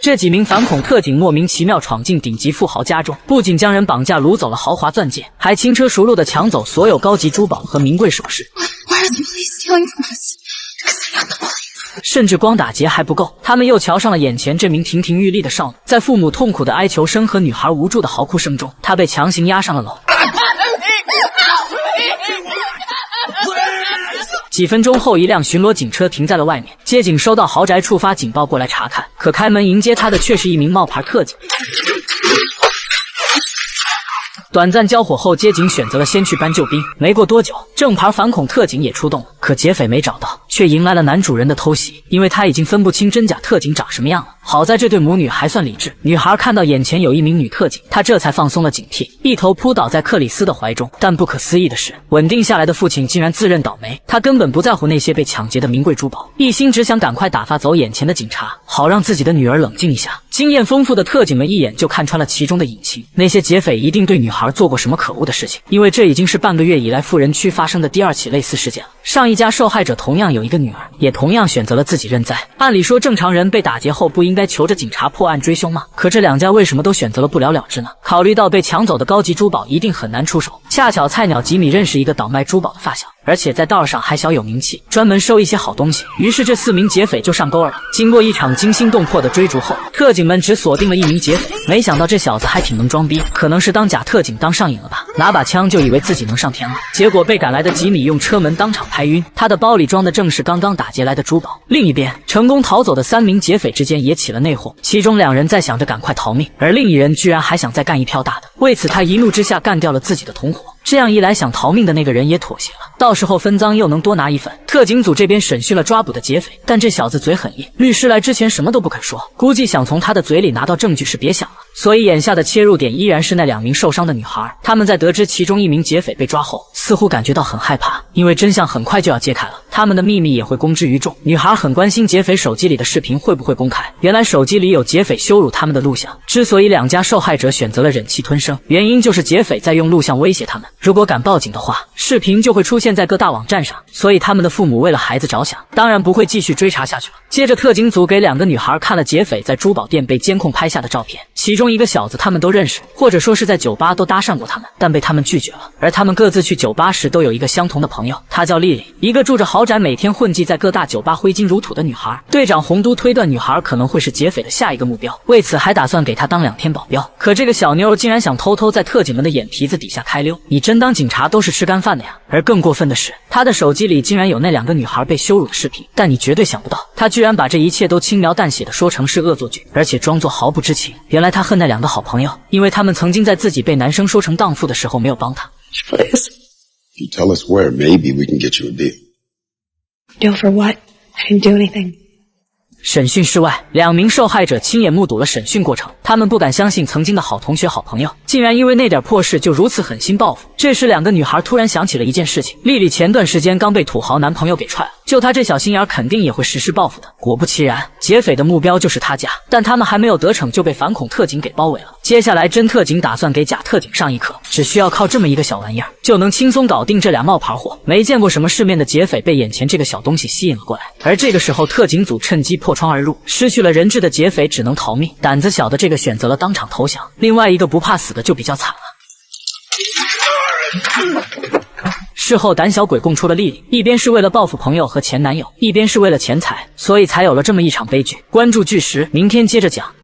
这几名反恐特警莫名其妙闯进顶级富豪家中，不仅将人绑架掳走了豪华钻戒，还轻车熟路地抢走所有高级珠宝和名贵首饰。甚至光打劫还不够，他们又瞧上了眼前这名亭亭玉立的少女。在父母痛苦的哀求声和女孩无助的嚎哭声中，她被强行押上了楼。几分钟后，一辆巡逻警车停在了外面，接警收到豪宅触发警报过来查看，可开门迎接他的却是一名冒牌特警。短暂交火后，接警选择了先去搬救兵。没过多久，正牌反恐特警也出动了，可劫匪没找到，却迎来了男主人的偷袭，因为他已经分不清真假特警长什么样了。好在这对母女还算理智，女孩看到眼前有一名女特警，她这才放松了警惕，一头扑倒在克里斯的怀中。但不可思议的是，稳定下来的父亲竟然自认倒霉，他根本不在乎那些被抢劫的名贵珠宝，一心只想赶快打发走眼前的警察，好让自己的女儿冷静一下。经验丰富的特警们一眼就看穿了其中的隐情，那些劫匪一定对女孩做过什么可恶的事情，因为这已经是半个月以来富人区发生的第2起类似事件了。上一家受害者同样有一个女儿，也同样选择了自己认栽。按理说，正常人被打劫后不应该求着警察破案追凶吗？可这两家为什么都选择了不了了之呢？考虑到被抢走的高级珠宝一定很难出手，恰巧菜鸟吉米认识一个倒卖珠宝的发小，而且在道上还小有名气，专门收一些好东西。于是这4名劫匪就上钩了。经过一场惊心动魄的追逐后，特警们只锁定了1名劫匪。没想到这小子还挺能装逼，可能是当假特警当上瘾了吧，拿把枪就以为自己能上天了。结果被赶来的吉米用车门当场拍晕，他的包里装的正是刚刚打劫来的珠宝。另一边，成功逃走的3名劫匪之间也起了内讧，其中2人在想着赶快逃命，而另一人居然还想再干一票大的。为此，他一怒之下干掉了自己的同伙。这样一来，想逃命的那个人也妥协了，到时候分赃又能多拿1份。特警组这边审讯了抓捕的劫匪，但这小子嘴很硬，律师来之前什么都不肯说，估计想从他的嘴里拿到证据是别想了。所以眼下的切入点依然是那2名受伤的女孩。他们在得知其中1名劫匪被抓后，似乎感觉到很害怕，因为真相很快就要揭开了，他们的秘密也会公之于众。女孩很关心劫匪手机里的视频会不会公开，原来手机里有劫匪羞辱他们的录像。之所以2家受害者选择了忍气吞声，原因就是劫匪在用录像威胁他们，如果敢报警的话，视频就会出现在各大网站上。所以他们的父母为了孩子着想，当然不会继续追查下去了。接着特警组给2个女孩看了劫匪在珠宝店被监控拍下的照片，其中一个小子他们都认识，或者说是在酒吧都搭讪过他们，但被他们拒绝了。而他们各自去酒吧时都有一个相同的朋友，她叫丽丽，一个住着豪宅每天混迹在各大酒吧挥金如土的女孩。队长洪都推断女孩可能会是劫匪的下一个目标，为此还打算给她当2天保镖。可这个小妞竟然想偷偷在特警们的眼皮子底下开溜，你真当警察都是吃干饭的呀？而更过分的是，她的手机里竟然有那2个女孩被羞辱的视频，但你绝对想不到，她居然把这一切都轻描淡写的说成是恶作剧，而且装作毫不知情。原来她恨那2个好朋友，因为他们曾经在自己被男生说成荡妇的时候没有帮她。Please. If you tell us where, maybe we can get you a deal. Deal for what? I didn't do anything. 审讯室外，2名受害者亲眼目睹了审讯过程，他们不敢相信曾经的好同学好朋友竟然因为那点破事就如此狠心报复。这时2个女孩突然想起了一件事情，丽丽前段时间刚被土豪男朋友给踹了，就她这小心眼肯定也会实施报复的。果不其然，劫匪的目标就是她家，但他们还没有得逞就被反恐特警给包围了。接下来真特警打算给假特警上一课，只需要靠这么一个小玩意儿就能轻松搞定这2冒牌货。没见过什么世面的劫匪被眼前这个小东西吸引了过来，而这个时候特警组趁机破窗而入，失去了人质的劫匪只能逃命，胆子小的这个选择了当场投降，另外一个不怕死的就比较惨了。事后胆小鬼供出了丽丽，一边是为了报复朋友和前男友，一边是为了钱财，所以才有了这么一场悲剧。关注巨石，明天接着讲。